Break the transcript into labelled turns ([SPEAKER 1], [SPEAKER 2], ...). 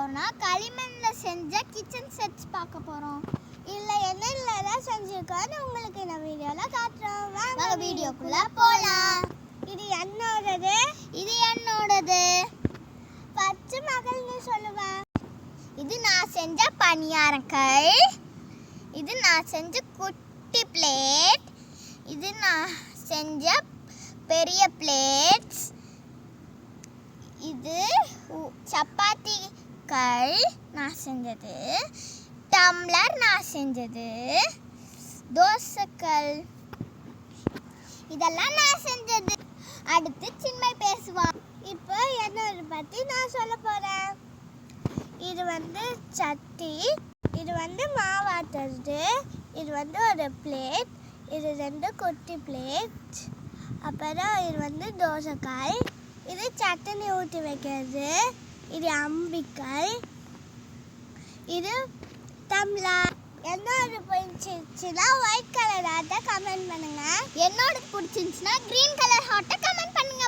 [SPEAKER 1] போறோம்னா களிமண்ணில் செஞ்ச கிச்சன் செட்ஸ் பார்க்க போகிறோம். இல்லை என்னென்ன தான் செஞ்சுருக்கோன்னு உங்களுக்கு இந்த வீடியோவில் காட்டுறோம். வாங்க வீடியோக்குள்ளே போகலாம். இது என்னோடது, இது என்னோடது. பச்சை மகள்னு சொல்லுவேன். இது நான் செஞ்ச பணியாரங்கள், இது நான் செஞ்ச குட்டி பிளேட், இது நான் செஞ்ச பெரிய பிளேட்ஸ், இது சப்பாத்திகள் நான் செஞ்சது, டம்ளர் நான் செஞ்சது, தோசைகள் இதெல்லாம் நான் செஞ்சது. அடுத்து சின்மை பேசுவான். இப்போ என்னோட பற்றி நான் சொல்ல போகிறேன். இது சட்டி, இது மாவாட்டுறது, இது ஒரு பிளேட், இது 2 குட்டி பிளேட், அப்புறம் இது தோசைக்காய், இது சட்னி ஊற்றி வைக்கிறது, இது அம்பிக்கல், இது டம்ளர். என்னோட பிடிச்சிருச்சுன்னா ஒயிட் கலர் ஹார்ட்டை கமெண்ட் பண்ணுங்க. என்னோட பிடிச்சிருந்துச்சுன்னா க்ரீன் கலர் ஹார்ட்டை கமெண்ட் பண்ணுங்க.